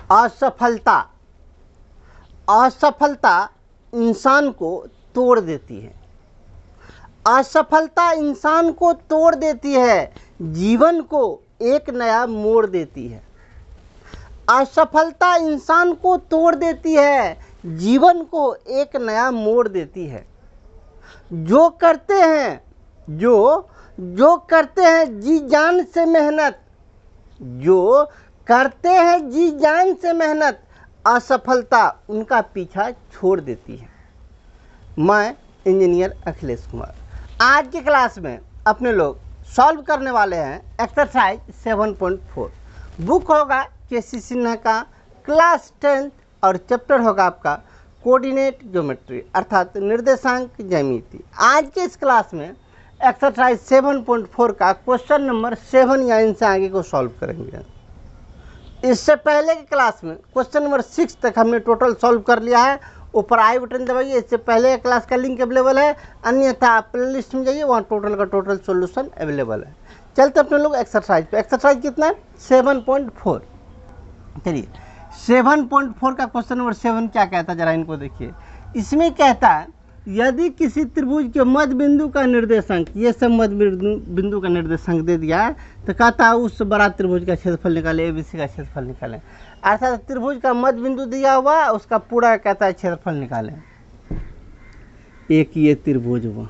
असफलता, असफलता इंसान को तोड़ देती है। असफलता इंसान को तोड़ देती है, जीवन को एक नया मोड़ देती है। असफलता इंसान को तोड़ देती है, जीवन को एक नया मोड़ देती है। जो करते हैं जो करते हैं जी जान से मेहनत, जो करते हैं जी जान से मेहनत, असफलता उनका पीछा छोड़ देती है। मैं इंजीनियर अखिलेश कुमार, आज की क्लास में अपने लोग सॉल्व करने वाले हैं एक्सरसाइज 7.4। बुक होगा के.सी. सिन्हा का क्लास 10 और चैप्टर होगा आपका कोऑर्डिनेट ज्योमेट्री अर्थात निर्देशांक ज्यामिति। आज के इस क्लास में एक्सरसाइज 7.4 का क्वेश्चन नंबर 7 या इनसे आगे को सॉल्व करेंगे। इससे पहले की क्लास में क्वेश्चन नंबर 6 तक हमने टोटल सॉल्व कर लिया है। ऊपर आई बटन दबाइए, इससे पहले क्लास का लिंक अवेलेबल है, अन्यथा आप प्ले लिस्ट में जाइए, वहाँ टोटल का टोटल सॉल्यूशन अवेलेबल है। चलते अपने लोग एक्सरसाइज पे। एक्सरसाइज कितना है? 7.4। चलिए 7.4 का क्वेश्चन नंबर 7 क्या कहता है जरा इनको देखिए। इसमें कहता है यदि किसी त्रिभुज के मध्य बिंदु का निर्देशांक, ये सब मध्य बिंदु का निर्देशांक दे दिया है, तो कहता है उस बड़ा त्रिभुज का क्षेत्रफल निकाले, ABC का क्षेत्रफल निकालें। अर्थात त्रिभुज का मध्य बिंदु दिया हुआ, उसका पूरा कहता है क्षेत्रफल निकालें। एक ये त्रिभुज हुआ,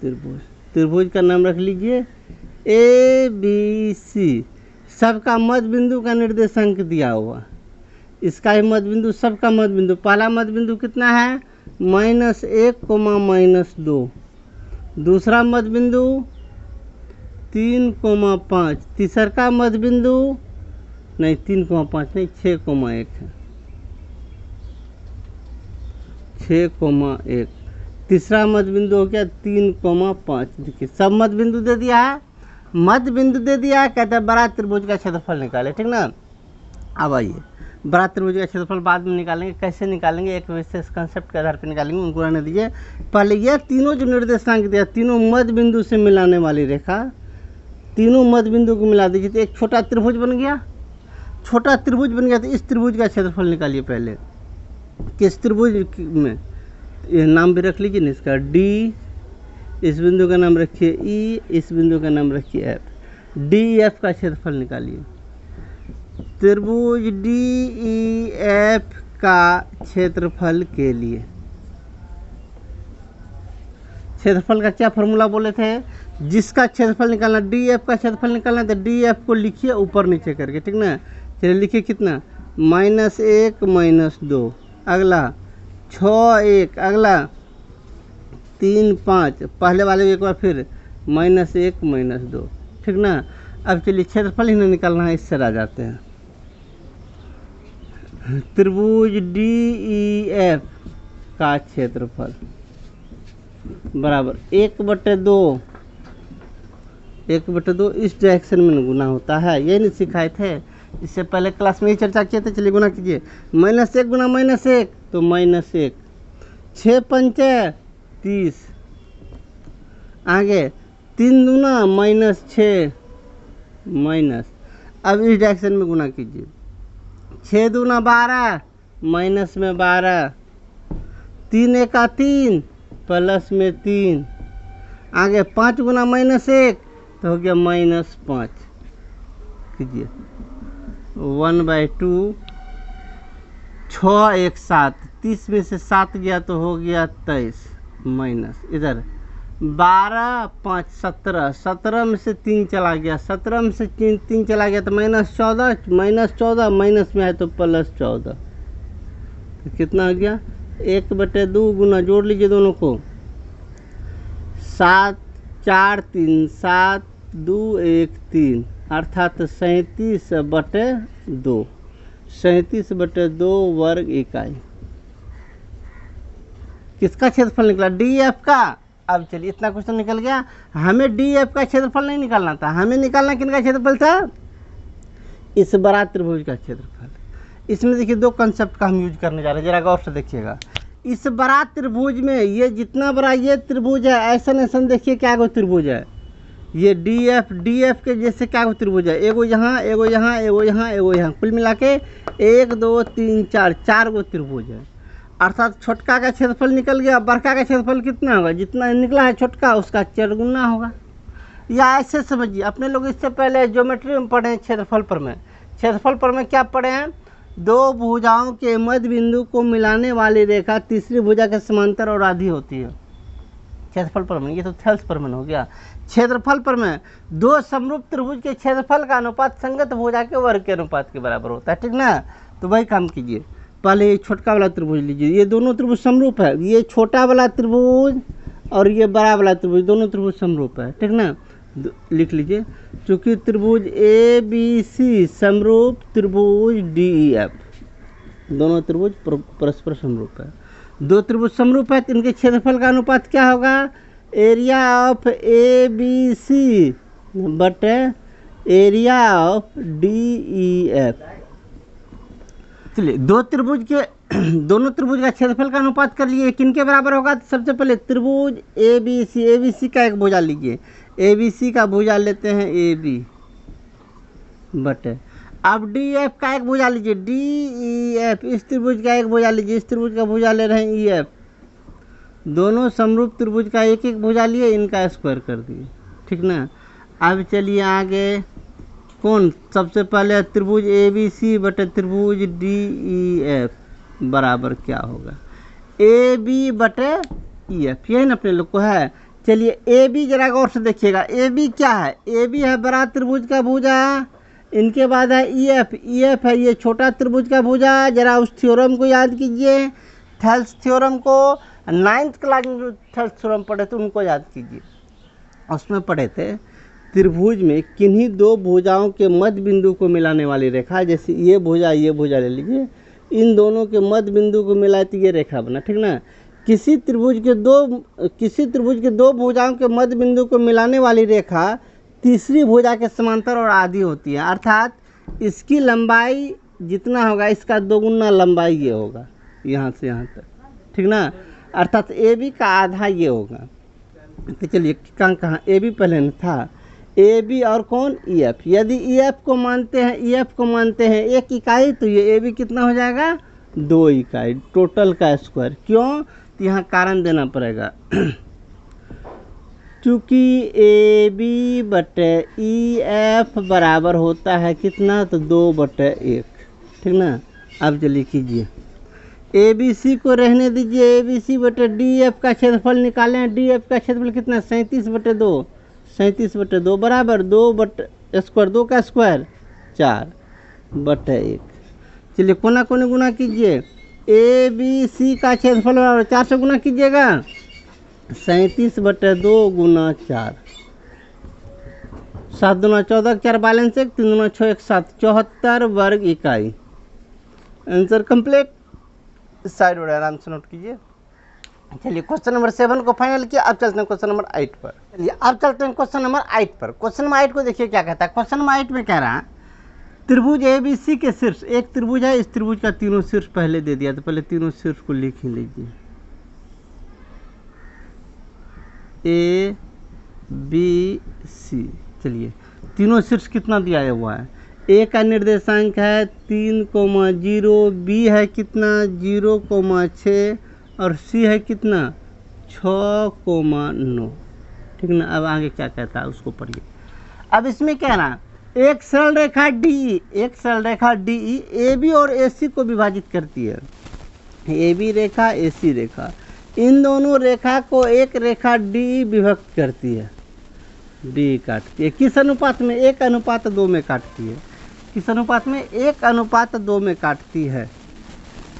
त्रिभुज का नाम रख लीजिए ABC, सबका मध्य बिंदु का निर्देशांक दिया हुआ, इसका ही मध्य बिंदु, सबका मध्य बिंदु। पहला मध्य बिंदु कितना है? -1, -2। दूसरा मध्य बिंदु 3, 5। तीसरा का मध्य बिंदु नहीं 3, 5 नहीं 6, 1 है, 6, 1। तीसरा मध्य बिंदु हो गया 3, 5। देखिए सब मध्य बिंदु दे दिया है, मध्य बिंदु दे दिया है, कहता है बड़ा त्रिभुज का क्षेत्रफल निकाले। ठीक ना। अब आइए बड़ा त्रिभुज का क्षेत्रफल बाद में निकालेंगे। कैसे निकालेंगे? एक विशेष कंसेप्ट के आधार पर निकालेंगे, उनको रहने दीजिए। पहले ये तीनों जो निर्देशांक दिया, तीनों मध्य बिंदु से मिलाने वाली रेखा, तीनों मध्य बिंदु को मिला दीजिए तो एक छोटा त्रिभुज बन गया। छोटा त्रिभुज बन गया तो इस त्रिभुज का क्षेत्रफल निकालिए। पहले किस त्रिभुज में, ये नाम भी रख लीजिए ना इसका, D, इस बिंदु का नाम रखिए E, इस बिंदु का नाम रखिए F। DEF का क्षेत्रफल निकालिए। त्रिभुज DEF का क्षेत्रफल के लिए, क्षेत्रफल का क्या फॉर्मूला बोले थे? जिसका क्षेत्रफल निकालना, DEF का क्षेत्रफल निकालना, तो DEF को लिखिए ऊपर नीचे करके। ठीक ना। चलिए लिखिए कितना, -1, -2। अगला 6, 1। अगला 3, 5। पहले वाले एक बार फिर -1, -2। ठीक ना। अब चलिए क्षेत्रफल ही नहीं निकालना है, इससे आ जाते हैं। त्रिभुज DEF का क्षेत्रफल बराबर 1/2। 1/2 इस डायरेक्शन में गुना होता है, ये नहीं सिखाए थे, इससे पहले क्लास में ही चर्चा किए थे। चलिए गुना कीजिए, -1 गुना -1 तो -1। 6, 5 30। आगे 3 दूना -6 माइनस। अब इस डायरेक्शन में गुना कीजिए, 6 दूना 12 माइनस में 12, 3 एका 3 प्लस में 3। आगे 5 गुना -1 तो हो गया -5। कीजिए 1/2। 6, 1, 7। 30 में से 7 गया तो हो गया 23 माइनस। इधर 12, 5, 17। 17 में से 3 चला गया, 17 में से 3 चला गया तो -14। -14 माइनस में है तो +14। तो कितना हो गया? 1/2 गुना, जोड़ लीजिए दोनों को, 7, 4, 3, 7, 2, 1, 3 अर्थात 37/2। 37/2 वर्ग इकाई। किसका क्षेत्रफल निकला? DEF का। अब चलिए इतना क्वेश्चन निकल गया। हमें DEF का क्षेत्रफल नहीं निकालना था, हमें निकालना किनका क्षेत्रफल था? इस बड़ा त्रिभुज का क्षेत्रफल। इसमें देखिए दो कंसेप्ट का हम यूज करने जा रहे हैं, जरा गौर से देखिएगा। इस बड़ा त्रिभुज में ये जितना बड़ा ये त्रिभुज है, ऐसा देखिए क्या गो त्रिभुज है, ये डी एफ के जैसे क्या त्रिभुज है, एगो यहाँ एगो यहाँ एगो यहाँ एगो यहाँ, कुल मिला के 1 2 3 4 4 गो त्रिभुज है। अर्थात छोटका का क्षेत्रफल निकल गया, बड़का का क्षेत्रफल कितना होगा, जितना निकला है छोटका उसका 4 गुना होगा। या ऐसे समझिए, अपने लोग इससे पहले ज्योमेट्री में पढ़े हैं क्षेत्रफल पर में। क्षेत्रफल पर में क्या पढ़े हैं, दो भुजाओं के मध्य बिंदु को मिलाने वाली रेखा तीसरी भुजा के समांतर और आधी होती है। क्षेत्रफल पर में, ये तो थेल्स पर में हो गया। क्षेत्रफल पर में दो समरूप त्रिभुज के क्षेत्रफल का अनुपात संगत भुजा के वर्ग के अनुपात के बराबर होता है, ठीक ना। तो वही काम कीजिए, पहले ये छोटका वाला त्रिभुज लीजिए, ये दोनों त्रिभुज समरूप है, ये छोटा वाला त्रिभुज और ये बड़ा वाला त्रिभुज, दोनों त्रिभुज समरूप है, ठीक ना। लिख लीजिए, चूंकि त्रिभुज ए बी सी समरूप त्रिभुज डी ई एफ, दोनों त्रिभुज परस्पर समरूप है। दो त्रिभुज समरूप है तो इनके क्षेत्रफल का अनुपात क्या होगा, area of A B C बटे area of D E F. चलिए, दो त्रिभुज के दोनों त्रिभुज का क्षेत्रफल का अनुपात कर लिए, किन के बराबर होगा। तो सबसे पहले त्रिभुज ए बी सी का एक भुजा लीजिए, ए बी सी का भुजा लेते हैं ए बी बटे, अब डी एफ का एक भुजा लीजिए डी ई एफ, इस त्रिभुज का एक भुजा लीजिए, इस त्रिभुज का भुजा ले रहे हैं ई एफ, दोनों समरूप त्रिभुज का एक एक भुजा लिए, इनका स्क्वायर कर दिए, ठीक ना। अब चलिए आगे, कौन सबसे पहले त्रिभुज ए बी सी बटे त्रिभुज डी ई एफ बराबर क्या होगा, ए बी बटे ई एफ, यही ना अपने लोग को है। चलिए ए बी जरा गौर से देखिएगा, ए बी क्या है, ए बी है बड़ा त्रिभुज का भुजा, इनके बाद है ई एफ है ये छोटा त्रिभुज का भुजा। जरा उस थ्योरम को याद कीजिए, थेल्स थ्योरम को, 9th क्लास में जो थेल्स थ्योरम पढ़े थे उनको याद कीजिए। उसमें पढ़े थे त्रिभुज में किन्हीं दो भुजाओं के मध्य बिंदु को मिलाने वाली रेखा, जैसे ये भुजा ले लीजिए, इन दोनों के मध्य बिंदु को मिलाए तो ये रेखा बना, ठीक ना। किसी त्रिभुज के दो भुजाओं के मध्य बिंदु को मिलाने वाली रेखा तीसरी भुजा के समांतर और आधी होती है, अर्थात इसकी लंबाई जितना होगा इसका 2 गुना लंबाई ये होगा, यहाँ से यहाँ तक, ठीक ना। अर्थात ए बी का आधा ये होगा। तो चलिए कहाँ ए बी पहले न था, ए बी और कौन ई एफ, यदि ई एफ को मानते हैं 1 इकाई, तो ये ए बी कितना हो जाएगा 2 इकाई, टोटल का स्क्वायर। क्यों, तो यहाँ कारण देना पड़ेगा, चूँकि ए बी बटे ई एफ बराबर होता है कितना, तो 2/1, ठीक ना। अब चलिए कीजिए, ए बी सी को रहने दीजिए, ए बी सी बटे डी एफ का क्षेत्रफल निकालें, डी एफ का क्षेत्रफल कितना 37/2 बराबर 2 का स्क्वायर 4/1। चलिए कोना कोने गुना कीजिए, ए बी सी का क्षेत्रफल बराबर 4 से गुना कीजिएगा, 37/2 गुना 4, 7 दूना 14, 4 बैलेंस 1, 3 दूना 6, 1 7, 74 वर्ग इकाई। Answer complete. साइड और आराम से नोट कीजिए। चलिए क्वेश्चन नंबर 7 को फाइनल किया, अब चलते हैं क्वेश्चन नंबर 8 पर। चलिए अब चलते हैं क्वेश्चन नंबर 8 पर। क्वेश्चन नंबर 8 को देखिए क्या कहता है। क्वेश्चन नंबर 8 में कह रहा है त्रिभुज ए बी सी के शीर्ष, एक त्रिभुज है, इस त्रिभुज का तीनों शीर्ष पहले दे दिया, तो पहले तीनों शीर्ष को लिख ही लीजिए, ए बी सी। चलिए तीनों शीर्ष कितना दिया हुआ है, ए का निर्देशांक है 3,0, बी है कितना 0,6 और सी है कितना 6,9, ठीक ना। अब आगे क्या कहता है उसको पढ़िए। अब इसमें कह रहा एक सरल रेखा डी ई ए बी और ए सी को विभाजित करती है, ए बी रेखा ए सी रेखा, इन दोनों रेखा को एक रेखा डी विभक्त करती है, डी काटती है। किस अनुपात में, 1:2 में काटती है। किस अनुपात में, 1:2 में काटती है।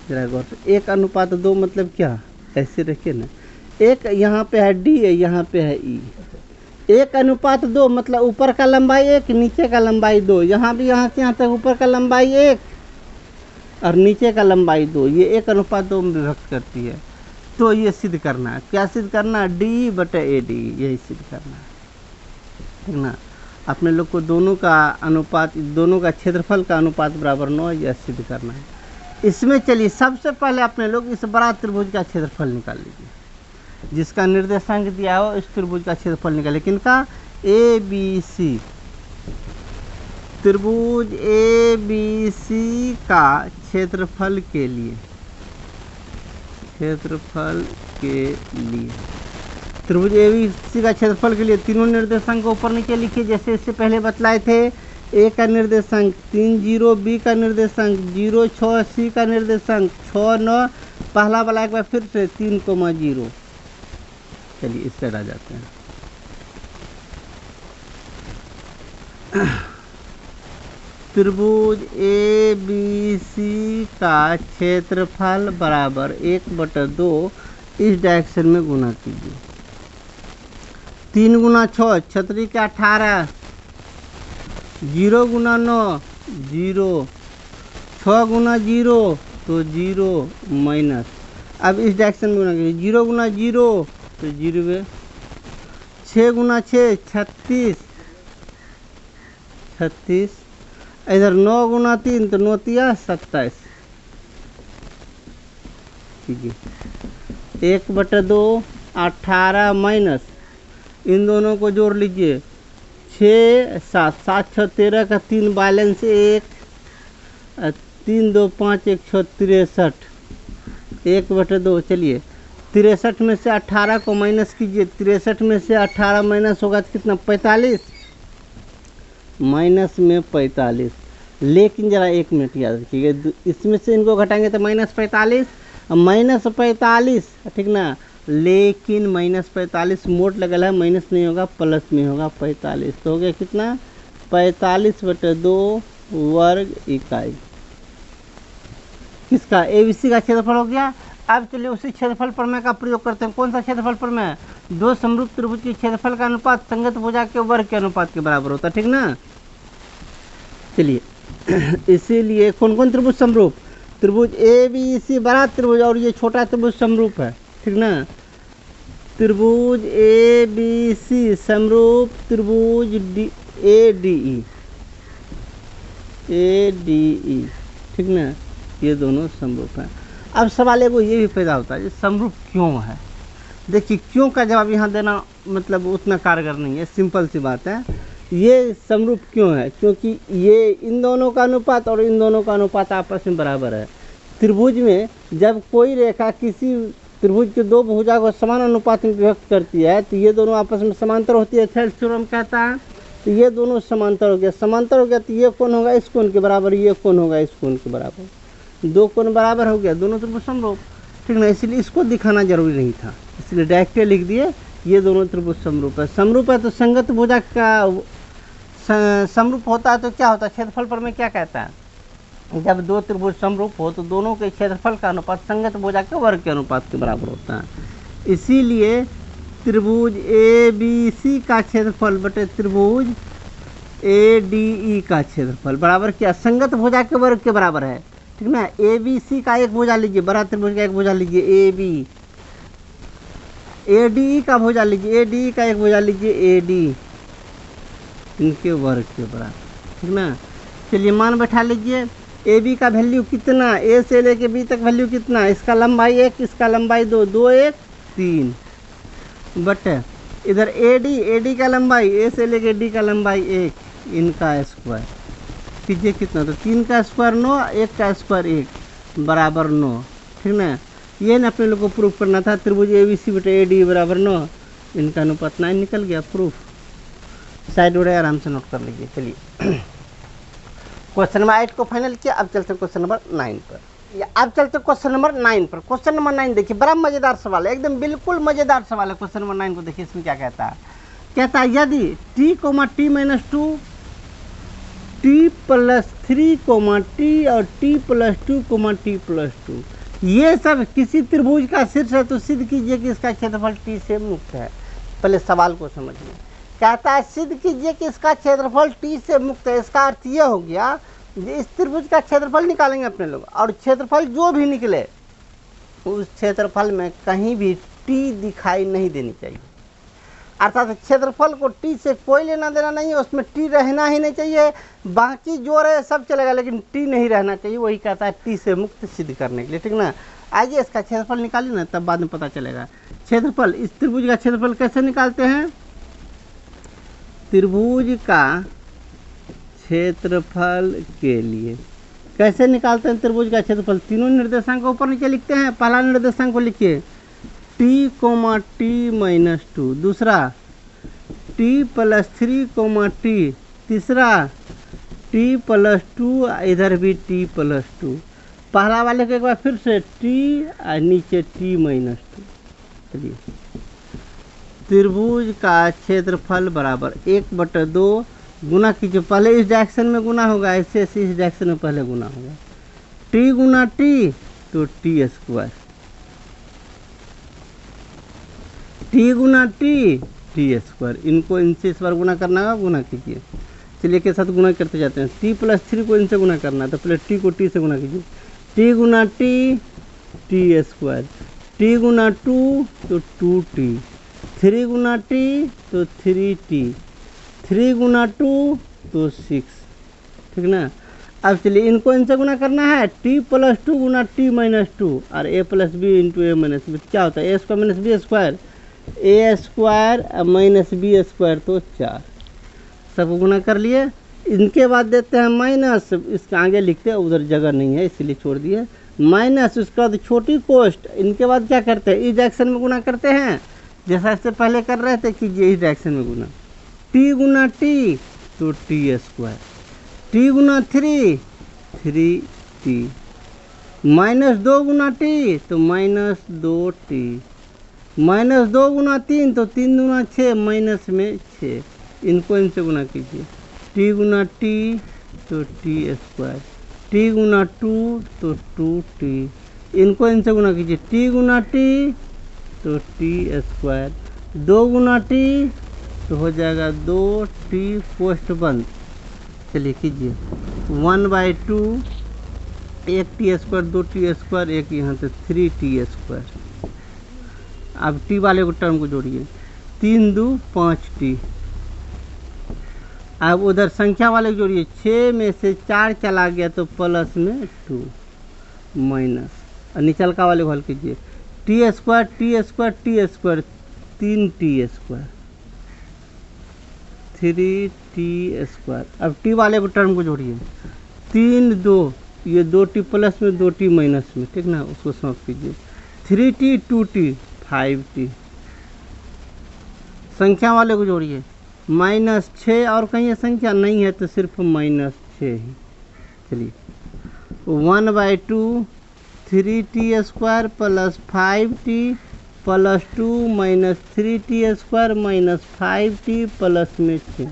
जरा गौर से, 1:2 मतलब क्या, ऐसे रखिए ना, एक यहाँ पे है डी है, यहाँ पे है ई, 1:2 मतलब ऊपर का लंबाई 1, नीचे का लंबाई 2, यहाँ भी यहाँ से यहाँ तक ऊपर का लंबाई 1 और नीचे का लंबाई 2, ये 1:2 में विभक्त करती है। तो ये सिद्ध करना है, क्या सिद्ध करना है, डी बटे ए डी, यही सिद्ध करना है, ठीक ना। अपने लोग को दोनों का अनुपात, दोनों का क्षेत्रफल का अनुपात बराबर 9, यह सिद्ध करना है। इसमें चलिए सबसे पहले अपने लोग इस बड़ा त्रिभुज का क्षेत्रफल निकाल लीजिए, जिसका निर्देशांक दिया हो इस त्रिभुज का क्षेत्रफल निकाले, किनका, ए बी सी, त्रिभुज ए बी सी का क्षेत्रफल के लिए, त्रिभुज ए बी सी का क्षेत्रफल के लिए तीनों निर्देशांक को ऊपर नीचे लिखिए जैसे इससे पहले बतलाए थे। ए का निर्देशांक 3 0, बी का निर्देशांक 0 6, सी का निर्देशांक 6 9, पहला वाला एक बार फिर से 3 0। चलिए इस साइड आ जाते हैं। त्रिभुज ए बी सी का क्षेत्रफल बराबर 1/2 इस डायरेक्शन में गुना कीजिए। 3 गुना 6 छतरी के 18, 0 गुना 9 0, 6 गुना 0 तो 0 माइनस। अब इस डायरेक्शन में गुना कीजिए। 0 गुना 0 तो 0, 6 गुना 6 36, इधर 9 गुना 3 तो 9 तिया 27। ठीक है, 1/2 18 माइनस, इन दोनों को जोड़ लीजिए 6 7 7 6 13 का 3 बैलेंस 1, 3 2 5 1 6 63, 1/2। चलिए 63 में से 18 को माइनस कीजिए। 63 में से 18 माइनस होगा तो कितना 45, माइनस में 45। लेकिन ज़रा 1 मिनट याद रखिएगा, इसमें से इनको घटाएंगे तो -45, -45 ठीक ना। लेकिन -45 मोट लगल है, माइनस नहीं होगा प्लस में होगा 45, तो हो गया कितना 45/2 वर्ग इकाई। किसका? एबीसी का क्षेत्रफल हो गया। अब चलिए उसी क्षेत्रफल प्रमेय का प्रयोग करते हैं। कौन सा क्षेत्रफल प्रमेय? दो समरूप त्रिभुज के क्षेत्रफल का अनुपात संगत भुजा के वर्ग के अनुपात के बराबर होता है, ठीक ना। चलिए इसीलिए कौन कौन त्रिभुज समरूप? त्रिभुज ए बी सी बड़ा त्रिभुज और ये छोटा त्रिभुज समरूप है, ठीक ना। त्रिभुज ए बी सी समरूप त्रिभुज ए डी ई, ठीक ना, ये दोनों समरूप हैं। अब सवाल एगो ये भी पैदा होता है ये समरूप क्यों है। देखिए क्यों का जवाब यहाँ देना मतलब उतना कारगर नहीं है, सिंपल सी बात है। ये समरूप क्यों है? क्योंकि ये इन दोनों का अनुपात और इन दोनों का अनुपात आपस में बराबर है। त्रिभुज में जब कोई रेखा किसी त्रिभुज के दो भुजा को समान अनुपात में विभक्त करती है तो ये दोनों आपस में समांतर होती है, थेल्स थ्योरम कहता है। तो ये दोनों समांतर हो गया, समांतर हो गया तो ये कोण होगा इस कोण के बराबर, ये कोण होगा इस कोण के बराबर, दो कोण बराबर हो गया, दोनों त्रिभुज समरूप, ठीक ना। इसलिए इसको दिखाना जरूरी नहीं था, इसलिए डायरेक्ट लिख दिए ये दोनों त्रिभुज समरूप है। समरूप है तो संगत भुजा का समरूप होता है तो क्या होता है? क्षेत्रफल पर में क्या कहता है? जब दो त्रिभुज समरूप हो तो दोनों के क्षेत्रफल का अनुपात संगत भुजा के वर्ग के अनुपात के बराबर होता है। इसीलिए त्रिभुज ए बी सी का क्षेत्रफल बटे त्रिभुज ए डी ई का क्षेत्रफल बराबर क्या? संगत भुजा के वर्ग के बराबर है, ठीक ना। ए बी सी का एक भुजा लीजिए, बड़ा त्रिभुज का एक भुजा लीजिए A B, A D E का भुजा लीजिए, ए डी ई का एक भुजा लीजिए ए डी, इनके वर्ग के बराबर, ठीक ना। चलिए मान बैठा लीजिए, ए बी का वैल्यू कितना, ए से लेके बी तक वैल्यू कितना, इसका लंबाई 1, इसका लंबाई 2, 2 1 3, बट इधर ए डी का लंबाई ए से लेके डी का लंबाई 1, इनका स्क्वायर कीजिए कितना, तो 3 का स्क्वायर 9, 1 का स्क्वायर 1 बराबर 9, ठीक ना। ये ना अपने लोग को प्रूफ करना था, त्रिभुज ए बी सी बटे ए डी बराबर 9, इनका अनुपात 9 निकल गया, प्रूफ। साइड उड़े आराम से नोट कर लीजिए। चलिए क्वेश्चन नंबर 8 को फाइनल किया, अब चलते हैं क्वेश्चन नंबर 9 पर। अब चलते क्वेश्चन नंबर 9 पर। क्वेश्चन नंबर 9 देखिए, बड़ा मजेदार सवाल है, एकदम बिल्कुल मजेदार सवाल है। क्वेश्चन नंबर 9 को देखिए, इसमें क्या कहता है? कहता है यदि t, t-2, t + 3, t और t + 2, t + 2 ये सब किसी त्रिभुज का शीर्ष है तो सिद्ध कीजिए कि इसका क्षेत्रफल t से मुक्त है। पहले सवाल को समझिए। कहता है सिद्ध कीजिए कि इसका क्षेत्रफल t से मुक्त है। इसका अर्थ ये हो गया इस त्रिभुज का क्षेत्रफल निकालेंगे अपने लोग, और क्षेत्रफल जो भी निकले उस क्षेत्रफल में कहीं भी t दिखाई नहीं देनी चाहिए। अर्थात क्षेत्रफल को t से कोई लेना देना नहीं है, उसमें t रहना ही नहीं चाहिए, बाकी जो रहे सब चलेगा लेकिन t नहीं रहना चाहिए। वही कहता है t से मुक्त सिद्ध करने के लिए, ठीक ना। आइए इसका क्षेत्रफल निकालिए ना, तब बाद में पता चलेगा। क्षेत्रफल, इस त्रिभुज का क्षेत्रफल कैसे निकालते हैं? त्रिभुज का क्षेत्रफल के लिए कैसे निकालते हैं त्रिभुज का क्षेत्रफल? तीनों निर्देशांक को ऊपर नीचे लिखते हैं। पहला निर्देशांक को लिखिए t, t - 2, दूसरा t + 3, t, तीसरा t + 2, इधर भी t + 2। पहला वाले को एक बार फिर से t और नीचे t - 2। चलिए, त्रिभुज का क्षेत्रफल बराबर 1/2 गुना कीजिए। पहले इस डायरेक्शन में गुना होगा, ऐसे ऐसे इस डायरेक्शन में पहले गुना होगा। t गुना t तो t², t गुना t² इनको इनसे इस बार गुना करना होगा, गुना कीजिए। चलिए के साथ गुना करते जाते हैं। t + 3 को इनसे गुना करना है तो पहले t को t से गुना कीजिए। t गुना t t², t गुना 2 तो 2t, 3 गुना t तो 3t, 3 गुना 2 तो 6, ठीक ना। अब चलिए इनको इनसे गुना करना है। t + 2 गुना t - 2 और a + b × a - b क्या होता है? a² - b², a² - b² तो 4। सब गुना कर लिए। इनके बाद देते हैं माइनस, इसके आगे लिखते हैं, उधर जगह नहीं है इसलिए छोड़ दिए। माइनस, उसके बाद छोटी कोष्ट। इनके बाद क्या करते हैं? इस डायरेक्शन में गुना करते हैं, जैसा इससे पहले कर रहे थे कीजिए इस डायरेक्शन में गुना। t गुना t तो t², t गुना 3 3t, -2 गुना t तो -2t, -2 गुना 3 तो 3 गुना 6 माइनस में 6। इनको इनसे गुना कीजिए। t गुना t तो t², t गुना 2 तो 2t, इनको इनसे गुना कीजिए। t गुना t तो t², 2 गुना t तो हो जाएगा 2t, पोस्ट बंद। चलिए कीजिए 1/2, 1t², 2t², एक यहाँ से 3t²। अब t वाले को टर्म को जोड़िए, 3 2 5t। अब उधर संख्या वाले को जोड़िए, 6 में से 4 चला गया तो प्लस में 2 माइनस, और निचलका वाले को हल कीजिए। t² t² t², 3t², 3t²। अब t वाले को टर्म को जोड़िए, 3 2, ये 2t प्लस में 2t माइनस में, ठीक ना, उसको समाप्त कीजिए। 3t 2t 5t। संख्या वाले को जोड़िए, -6, और कहीं ये संख्या नहीं है तो सिर्फ -6 ही। चलिए 1/2 3t² + 5t + 2 - 3t² - 5t plus में 6।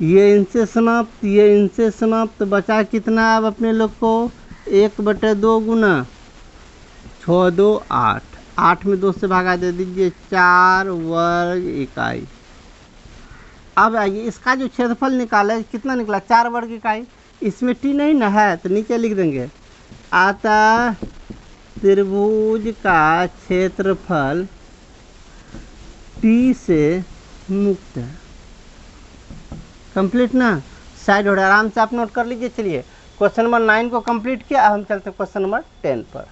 ये इनसे समाप्त, ये इनसे समाप्त। बचा कितना अब अपने लोग को? 1/2 गुना 6 2 8, 8 में 2 से भागा दे दीजिए, 4 वर्ग इकाई। अब आइए इसका जो क्षेत्रफल निकाला कितना निकला? 4 वर्ग इकाई। इसमें t नहीं ना है तो नीचे लिख देंगे, अतः त्रिभुज का क्षेत्रफल t से मुक्त है। कंप्लीट ना, साइड हो रहा है, आराम से आप नोट कर लीजिए। चलिए क्वेश्चन नंबर 9 को कंप्लीट किया। अब हम चलते हैं क्वेश्चन नंबर 10 पर।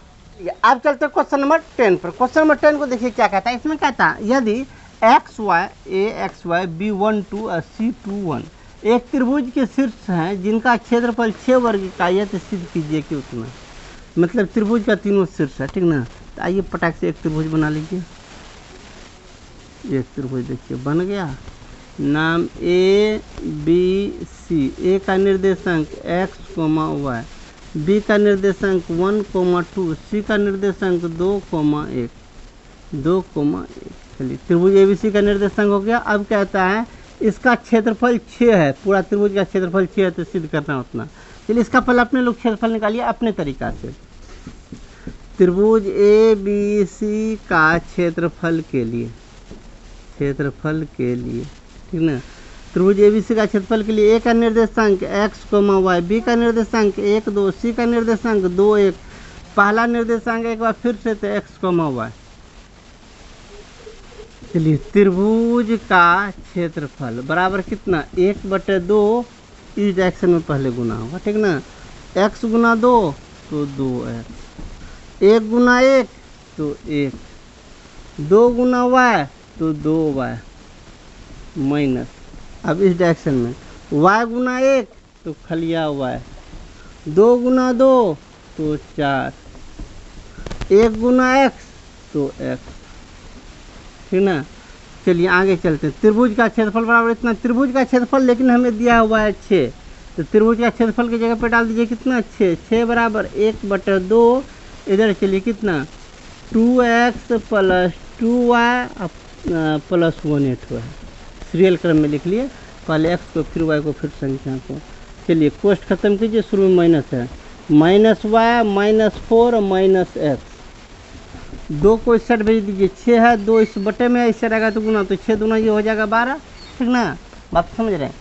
अब चलते हैं क्वेश्चन नंबर 10 पर। क्वेश्चन नंबर 10 को देखिए क्या कहता है। इसमें कहता है यदि XY AXY B1 2 और C2 1 एक त्रिभुज के शीर्ष हैं जिनका क्षेत्रफल 6 वर्ग इकाई है तो सिद्ध कीजिए कि उतना। मतलब त्रिभुज का तीनों शीर्ष है, ठीक ना। तो आइए पटाख से एक त्रिभुज बना लीजिए। एक त्रिभुज देखिए बन गया, नाम ABC। ए का निर्देशांक x, y, बी का निर्देशांक 1, 2, सी का निर्देशांक 2, 1, 2, 1। चलिए त्रिभुज ABC का निर्देशांक हो गया। अब कहता है इसका क्षेत्रफल 6 है, पूरा त्रिभुज का क्षेत्रफल 6 है तो सिद्ध करना उतना। चलिए इसका पहले अपने लोग क्षेत्रफल निकालिए अपने तरीका से। त्रिभुज ABC का क्षेत्रफल के लिए, ठीक ना। त्रिभुज ABC का क्षेत्रफल के लिए ए का निर्देशांक x, y, बी का निर्देशांक 1 2, सी का निर्देशांक 2 1। पहला निर्देशांक एक बार फिर से तो x, y। चलिए त्रिभुज का क्षेत्रफल बराबर कितना? 1/2, इस डायरेक्शन में पहले गुना होगा, ठीक ना। x गुना 2 तो 2x, 1 गुना 1 तो 1, 2 गुना y तो 2y, माइनस अब इस डायरेक्शन में y गुना 1 तो खलिया y, 2 गुना 2 तो 4, 1 गुना x तो x, ठीक ना। चलिए आगे चलते हैं। त्रिभुज का क्षेत्रफल बराबर इतना, त्रिभुज का क्षेत्रफल लेकिन हमें दिया हुआ है 6, तो त्रिभुज का क्षेत्रफल की जगह पे डाल दीजिए कितना 6, 6 बराबर 1/2, इधर चलिए कितना 2x प्लस 2y प्लस 1/8 है। सीरियल क्रम में लिख लिए, पहले x को फिर y को फिर संख्या को। चलिए कोष्ठ खत्म कीजिए, शुरू में माइनस है, -y -4 -x, 2 को इस साइड भेज दीजिए, 6 है, 2 इस बटे में इस साइड आएगा तो गुना, तो 6 दूना ये हो जाएगा 12, ठीक ना। बात समझ रहे हैं,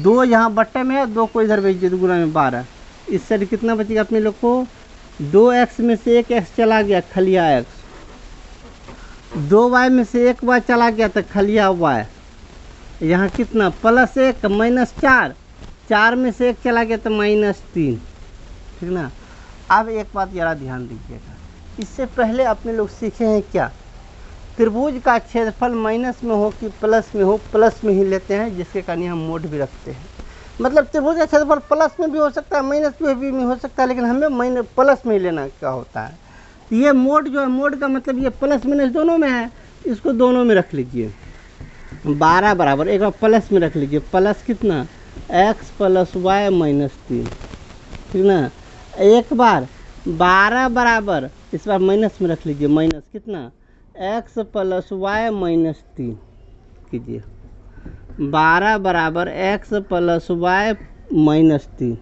2 यहाँ बटे में है, 2 को इधर भेज दीजिए तो गुना में 12, इस साइड कितना बचेगा अपने लोग को, 2x में से 1x चला गया खलिया x, 2y में से 1y चला गया तो खलिया y, यहाँ कितना +1 -4, 4 में से 1 चला गया तो -3, ठीक ना। अब एक बात ज़रा ध्यान दीजिएगा, इससे पहले अपने लोग सीखे हैं क्या, त्रिभुज का क्षेत्रफल माइनस में हो कि प्लस में हो, प्लस में ही लेते हैं, जिसके कारण हम मोड भी रखते हैं। मतलब त्रिभुज का क्षेत्रफल प्लस में भी हो सकता है, माइनस भी में हो सकता है, लेकिन हमें प्लस में ही लेना क्या होता है। तो ये मोड जो है, मोड का मतलब ये प्लस माइनस दोनों में है, इसको दोनों में रख लीजिए। 12 बराबर, एक बार प्लस में रख लीजिए, प्लस कितना x + y -3, ठीक ना। एक बार 12 बराबर, इस बार माइनस में रख लीजिए, माइनस कितना x + y -3 कीजिए, 12 बराबर x + y -3,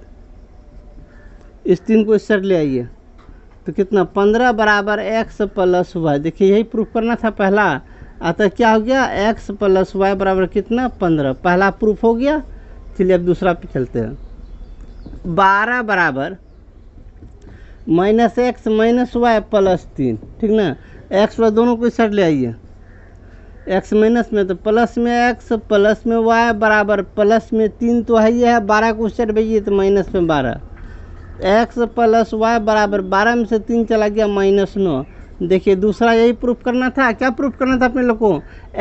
इस 3 को इस साइड ले आइए तो कितना 15 बराबर x + y, देखिए यही प्रूफ करना था पहला, अतः क्या हो गया x + y बराबर कितना 15, पहला प्रूफ हो गया। चलिए अब दूसरा पे चलते हैं, 12 बराबर -x -y +3, ठीक ना। x वाला दोनों को इस साइड ले आइए, x माइनस में तो प्लस में x प्लस में y बराबर प्लस में 3 तो है ही है, 12 को उस साइड भेजिए तो माइनस में 12, x + y बराबर 12 में से 3 चला गया -9। देखिए दूसरा यही प्रूफ करना था, क्या प्रूफ करना था अपने लोग को,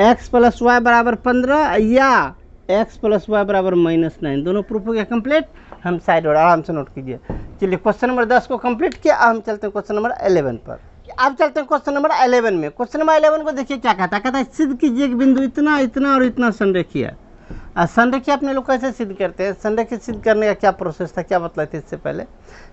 x + y बराबर 15 या x + y बराबर -9, दोनों प्रूफ हो गया कंप्लीट। हम साइड और आराम से नोट कीजिए। चलिए क्वेश्चन नंबर 10 को कंप्लीट किया, अब हम चलते हैं क्वेश्चन नंबर 11 पर। अब चलते हैं क्वेश्चन नंबर 11 में। क्वेश्चन नंबर 11 को देखिए क्या कहता है, कहता है सिद्ध कीजिए एक बिंदु इतना इतना और इतना संरेखीय है। संरेखीय अपने लोग कैसे सिद्ध करते हैं, संरेखित सिद्ध करने का क्या प्रोसेस था, क्या बतलाए थे इससे पहले।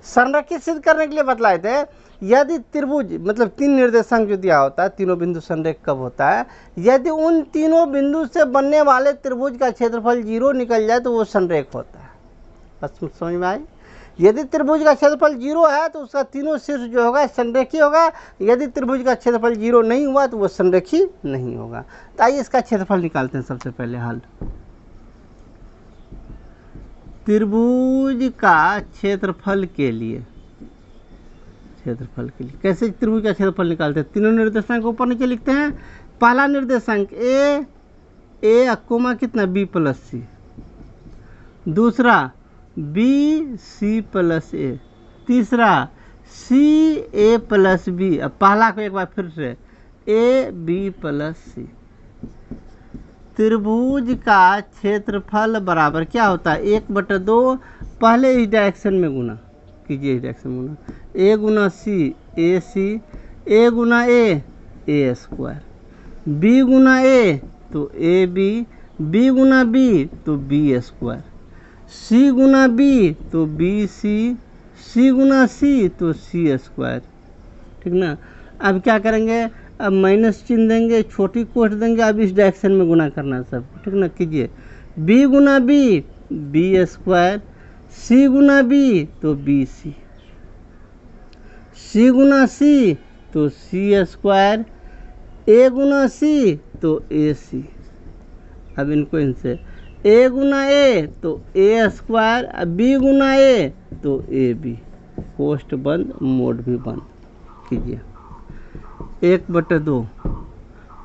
संरेखित सिद्ध करने के लिए बतलाए थे, यदि त्रिभुज मतलब 3 निर्देशांक जो दिया होता है, तीनों बिंदु संरेख कब होता है, यदि उन तीनों बिंदु से बनने वाले त्रिभुज का क्षेत्रफल 0 निकल जाए तो वो संरेख होता है। बस समझ में आई, यदि त्रिभुज का क्षेत्रफल 0 है तो उसका तीनों शीर्ष जो होगा संरेखी होगा, यदि त्रिभुज का क्षेत्रफल 0 नहीं हुआ तो वो संरेखी नहीं होगा। तो आइए इसका क्षेत्रफल निकालते हैं। सबसे पहले हल, त्रिभुज का क्षेत्रफल के लिए कैसे त्रिभुज का क्षेत्रफल निकालते हैं, तीनों निर्देशांक ऊपर नीचे लिखते हैं। पहला निर्देशांक ए कोमा कितना b + c, दूसरा BC + a, तीसरा CA + b। अब पहला को एक बार फिर से AB + c। त्रिभुज का क्षेत्रफल बराबर क्या होता है 1/2, पहले इस डायरेक्शन में गुना कीजिए, इस डायरेक्शन में गुना, a Guna c AC, a Guna a² b Guna a तो AB, b गुना b तो b², c गुना b तो BC, c गुना c तो c², ठीक ना। अब क्या करेंगे, अब माइनस चिन्ह देंगे, छोटी कोष्ठ देंगे, अब इस डायरेक्शन में गुना करना है सब, ठीक ना। कीजिए b गुना b b², c गुना b तो BC, c गुना c तो c², a गुना c तो AC। अब इनको इनसे a गुना a तो a², b गुना a तो AB, कोष्ठ बंद, मोड भी बंद कीजिए। 1/2,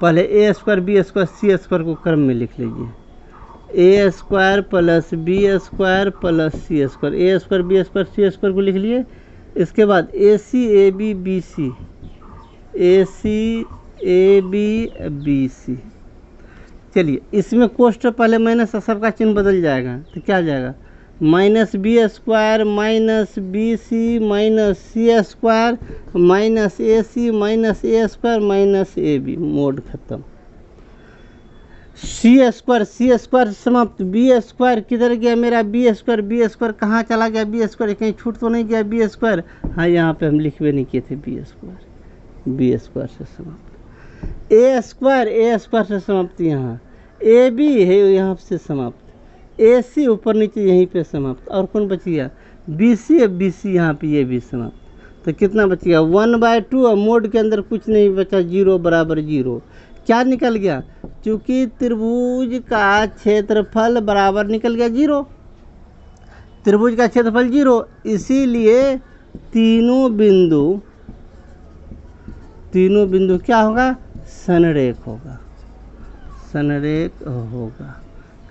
पहले a² b² c² को क्रम में लिख लीजिए, a² + b² + c², a² b² c² को लिख लिए। इसके बाद AC AB BC, AC AB BC, चलिए इसमें कोष्ठ पहले माइनस सबका चिन्ह बदल जाएगा, तो क्या आ जाएगा minus B square minus B C minus C square minus A C minus A square minus A B, mod खत्म। सी स्क्वायर से समाप्त, बी स्क्वायर किधर गया मेरा बी स्क्वायर कहाँ चला गया बी स्क्वायर, कहीं छूट तो नहीं गया बी स्क्वायर, हाँ यहाँ पे हम लिखवे नहीं किए थे बी स्क्वायर से समाप्त। ए स्क्वायर से समाप्त, यहाँ ए बी है यहाँ से समाप्त, ए सी ऊपर नीचे यहीं पे समाप्त, और कौन बच गया बी सी यहाँ पे ये भी समाप्त। तो कितना बच गया 1/2, और मोड के अंदर कुछ नहीं बचा, 0 बराबर 0। क्या निकल गया, चूंकि त्रिभुज का क्षेत्रफल बराबर निकल गया 0, त्रिभुज का क्षेत्रफल 0, इसीलिए तीनों बिंदु क्या होगा संरेख होगा,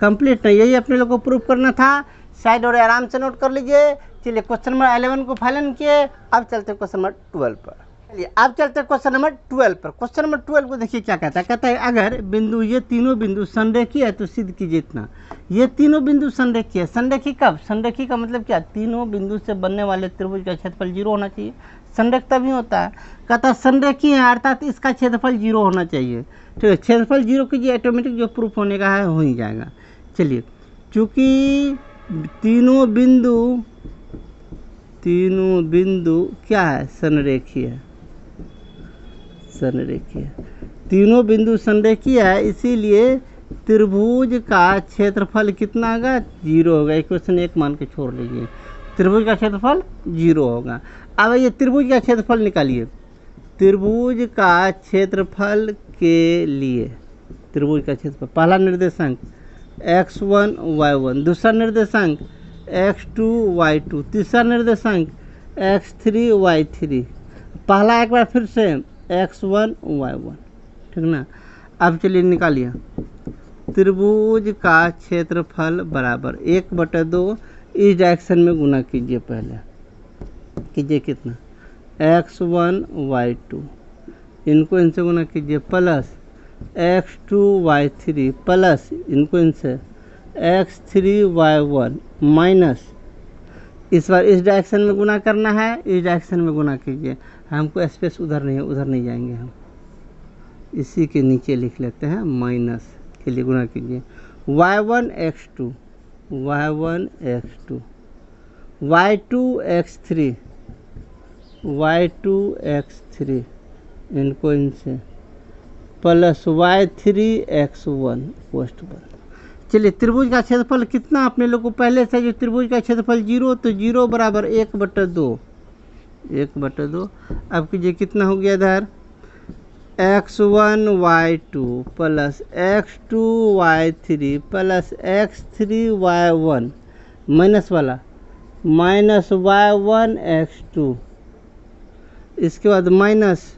कंप्लीट नहीं, यही अपने लोग को प्रूफ करना था। साइड और आराम से नोट कर लीजिए। चलिए क्वेश्चन नंबर 11 को फाइनल किए, अब चलते हैं क्वेश्चन नंबर 12 पर। चलिए अब चलते हैं क्वेश्चन नंबर 12 पर। क्वेश्चन नंबर 12 को देखिए क्या कहता है अगर बिंदु ये तीनों बिंदु संरेखी है तो सिद्ध कीजिए इतना। ये तीनों बिंदु संरेखी है, संरेखी कब, संरेखी का मतलब क्या, तीनों बिंदु से बनने वाले त्रिभुज का क्षेत्रफल 0 होना चाहिए, संरेख तभी होता है। कहता संरेखी है अर्थात इसका क्षेत्रफल 0 होना चाहिए, ठीक है। क्षेत्रफल 0 कीजिए, ऑटोमेटिक जो प्रूफ होने का है हो ही जाएगा। चलिए चूँकि तीनों बिंदु क्या है संरेखी है, तीनों बिंदु संरेखी है, इसीलिए त्रिभुज का क्षेत्रफल कितना होगा 0 होगा। इक्वेशन 1 मान के छोड़ लीजिए, त्रिभुज का क्षेत्रफल 0 होगा। अब ये त्रिभुज का क्षेत्रफल निकालिए, त्रिभुज का क्षेत्रफल के लिए त्रिभुज का क्षेत्रफल, पहला निर्देशांक x1 y1, दूसरा निर्देशांक x2 y2, तीसरा निर्देशांक x3 y3, पहला एक बार फिर से x1 y1, ठीक ना। अब चलिए निकालिए, त्रिभुज का क्षेत्रफल बराबर 1/2, इस डायरेक्शन में गुना कीजिए, पहले कीजिए कितना x1 y2, इनको इनसे गुना कीजिए, प्लस x2 y3 प्लस इनको इनसे x3 y1 माइनस, इस बार इस डायरेक्शन में गुना करना है, इस डायरेक्शन में गुना कीजिए, हमको स्पेस उधर नहीं जाएंगे, हम इसी के नीचे लिख लेते हैं, माइनस के लिए गुना कीजिए, y1 x2 y2 x3 इनको इनसे प्लस y3 x1 पोस्ट पर। चलिए त्रिभुज का क्षेत्रफल कितना अपने लोग को पहले से, जो त्रिभुज का क्षेत्रफल 0, तो 0 बराबर 1/2, अब कीजिए कितना हो गया इधर x1 y2 plus x2 y3 plus x3 y1 minus वाला माइनस y1 x2, इसके बाद minus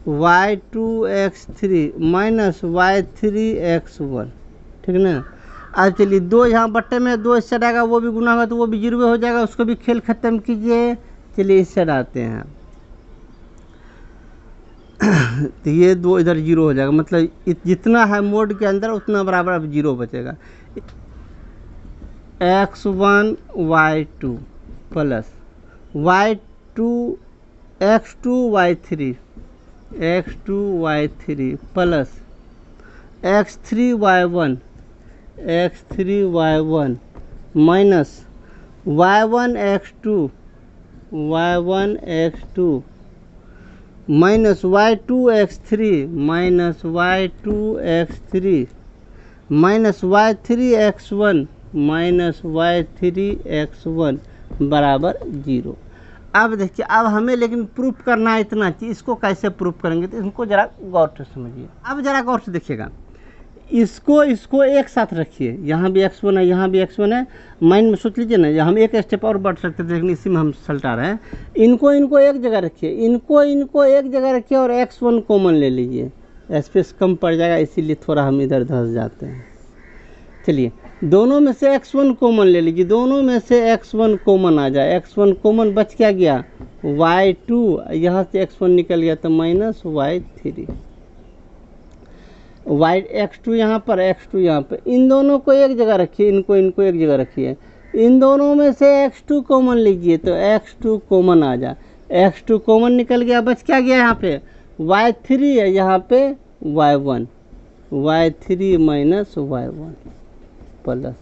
y2 x3 minus y3 x1, ठीक ना। अब चलिए 2 यहाँ बट्टे में 2 इससे हटाएगा, वो भी गुना होगा तो वो भी 0 हो जाएगा, उसको भी खेल खत्म कीजिए। चलिए इससे हटाते हैं तो ये 2 इधर 0 हो जाएगा, मतलब जितना है मोड के अंदर उतना बराबर अब 0 बचेगा। x1 y2 plus x2 y3 plus x3 y1 minus y1 x2 minus y2 x3 minus y3 x1 minus y3 x1 बराबर 0। अब देखिए, अब हमें लेकिन प्रूफ करना है इतना चीज, इसको कैसे प्रूफ करेंगे तो इसको जरा गौर से समझिए। अब जरा गौर से देखिएगा, इसको एक साथ रखिए, यहाँ भी x1 है, यहाँ भी x1 है, माइंड में सोच लीजिए ना, हम एक स्टेप और बढ़ सकते थे लेकिन इसी में हम सलटा रहे हैं। इनको एक जगह रखिए, इनको एक जगह रखिए और x1 कॉमन ले लीजिए, स्पेस कम पड़ जाएगा, इसीलिए थोड़ा हम इधर धंस जाते हैं। चलिए दोनों में से x1 कॉमन ले लीजिए, दोनों में से x1 कॉमन आ जाए, x1 कॉमन बच क्या गया y2, यहाँ से x1 निकल गया तो माइनस y3। वाई x2 यहाँ पर x2 यहाँ पर, इन दोनों को एक जगह रखिए, इनको एक जगह रखिए, इन दोनों में से x2 कॉमन लीजिए तो x2 कॉमन आ जा, x2 कॉमन निकल गया, बच क्या गया यहाँ पे y3 है, यहाँ पे y1, y3 minus y1 plus,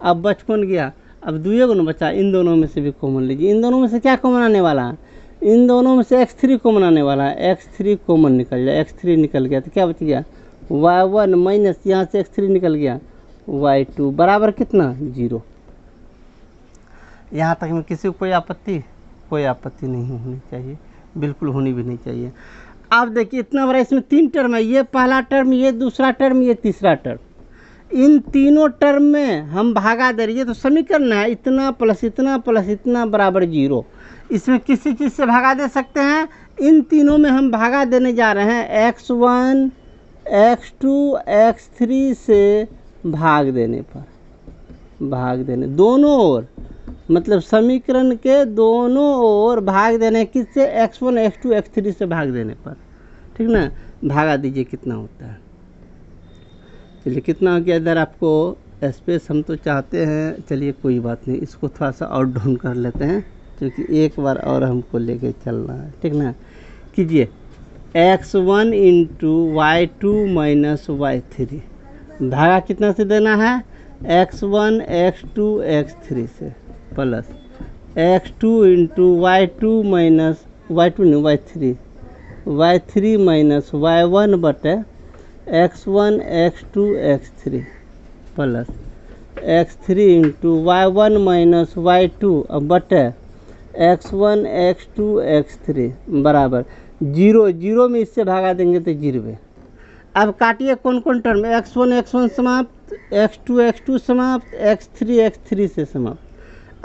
अब बच कौन गया, अब दुए गुण बचा, इन दोनों में से भी कॉमन लीजिए, इन दोनों में से क्या कॉमन आने वाला है, इन दोनों में से x3 कॉमन आने वाला है, x3 कॉमन निकल जाए, x3 निकल गया तो क्या बच गया y1 माइनस यहाँ से x3 निकल गया y2 बराबर कितना 0। यहाँ तक में किसी को कोई आपत्ति नहीं होनी चाहिए, बिल्कुल होनी भी नहीं चाहिए। अब देखिए इतना बड़ा इसमें 3 टर्म है, ये पहला टर्म, ये दूसरा टर्म, ये तीसरा टर्म, इन तीनों टर्म में हम भागा दे रही है तो समीकरण है इतना प्लस इतना प्लस इतना बराबर 0। इसमें किसी चीज़ से भागा दे सकते हैं, इन तीनों में हम भागा देने जा रहे हैं x1 x2 x3 से भाग देने दोनों ओर, मतलब समीकरण के दोनों ओर भाग देने किससे x1 x2 x3 से भाग देने पर, ठीक ना। भागा दीजिए कितना होता है, चलिए कितना हो गया, इधर आपको स्पेस हम तो चाहते हैं, चलिए कोई बात नहीं, इसको थोड़ा सा और डाउन कर लेते हैं क्योंकि एक बार और हमको लेके चलना है, ठीक ना। कीजिए x1 into y2 minus y3, भागा कितना से देना है x1 x2 x3 से, plus x2 into y2 minus y2 नहीं y3 माइनस y1 बटे x1 x2 x3 plus x3 into y1 minus y2 अब बटे x1 x2 x3 बराबर 0 में इससे भागा देंगे तो 0। अब काटिए कौन कौन टर्म, x1 x1 समाप्त, x2 x2 समाप्त, x3 x3 से समाप्त।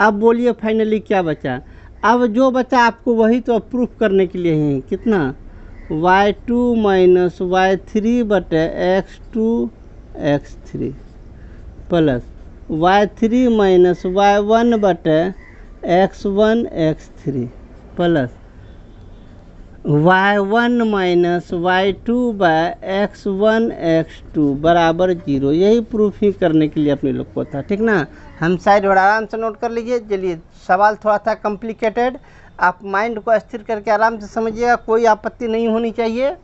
अब बोलिए फाइनली क्या बचा, अब जो बचा आपको वही तो प्रूफ करने के लिए ही, कितना y2 माइनस y3 बटे x2 x3 plus y3 minus y1 बटे x1 x3 plus y1 minus y2 bye x1 x2 बराबर 0। यही प्रूफ ही करने के लिए अपने लोग को था, ठीक ना। हम साइड और आराम से नोट कर लीजिए। चलिए सवाल थोड़ा था कॉम्प्लिकेटेड, आप माइंड को स्थिर करके आराम से समझिएगा, कोई आपत्ति नहीं होनी चाहिए।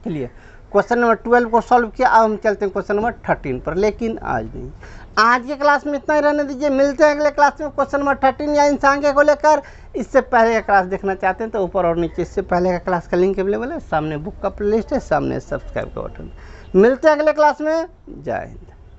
चलिए क्वेश्चन नंबर 12 को सॉल्व किया, अब हम चलते हैं क्वेश्चन नंबर 13 पर, लेकिन आज नहीं, आज के क्लास में इतना ही रहने दीजिए। मिलते हैं अगले क्लास में क्वेश्चन नंबर 13 या इंसान के को लेकर। इससे पहले का क्लास देखना चाहते हैं तो ऊपर और नीचे इससे पहले का क्लास का लिंक अवेलेबल है, सामने बुक का प्लेलिस्ट है, सामने सब्सक्राइब का बटन। मिलते हैं अगले क्लास में, जय हिंद।